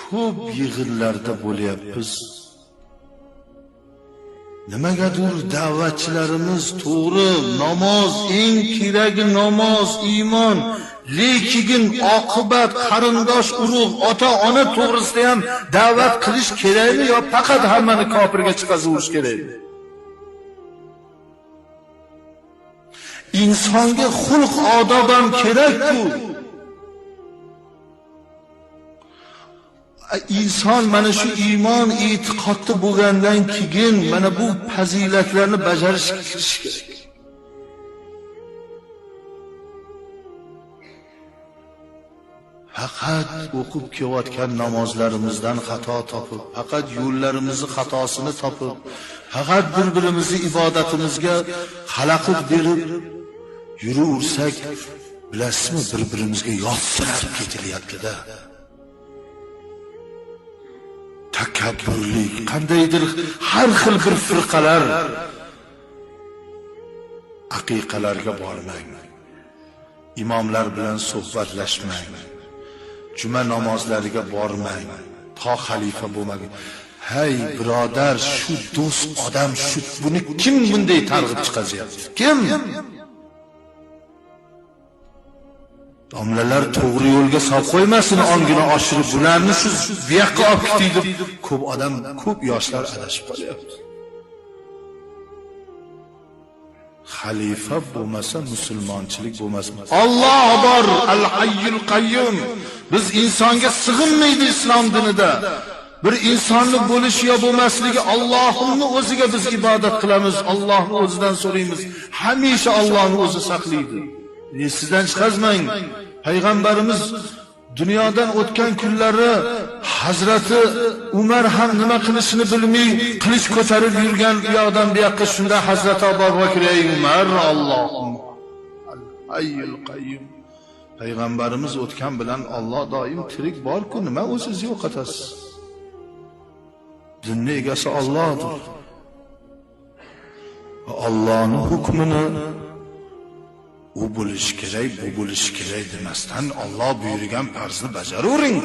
ko'p yig'inlarda bo'lyapmiz. Nimagadir da'vatchilarimiz to'g'ri, namoz eng keragi namoz, iymon, lekin oqibat qarindosh urug', ota-ona to'g'risida ham da'vat qilish kerakmi yo faqat hammani kofirga chiqazuverish kerakmi? Insonga xulq odob ham kerak-ku. Inson mana shu iymon, e'tiqodda bo'lgandan keyin mana bu fazilatlarni bajarishga kirish kerak. Faqat o'qib kelayotgan namozlarimizdan xato topib, faqat yo'llarimizni xatosini topib, faqat bir-birimizni ibodatimizga xalaqit berib yuraversak, bilasizmi, bir-birimizga yotsirab ketilyapti-da. Takabburlik, qandaydir har xil bir firqalar, aqiqalarga bormang. Imomlar bilan suhbatlashmang. Juma namozlariga bormang. To xalifa bo'lmagan. Hey birodar, shu do'st odam, shu buni kim bunday targ'ib chiqaryapti? Kim? Domlalar to'g'ri yo'lga solib qo'ymasin, ongini oshirib bularni shu buyoqqa olib ketdi deb ko'p odam, ko'p yoshlar adashib qolyapti. Xalifa bo'lmasa musulmonchilik bo'lmasin. Alloh bor, al-hayyul qayyum. Biz insonga sig'inmaydi islom dinida. Bir insonning bo'lishi yo bo'lmasligi, Allohning o'ziga biz ibodat qilamiz, Allohning o'zidan so'raymiz. Hamisha Allohning o'zi saqlaydi. Sizdan chiqazmang. Payg'ambarimiz dunyodan o'tgan kunlari Hazrati Umar ham nima qilishini bilmay qilich ko'tarib yurgan u yoqdan bu yoqqa, shunda Hazrati Abu Bakr ey Umar, Allohum al-hayyul qayyum. Payg'ambarimiz o'tgan bilan Alloh doim tirik bor-ku, nima o'siz yo'qotasiz? Dinning egasi Allohdir. Allohning hukmini u bo'lish kerak, bu bo'lish kerak demasdan Alloh buyurgan farzni bajaravering.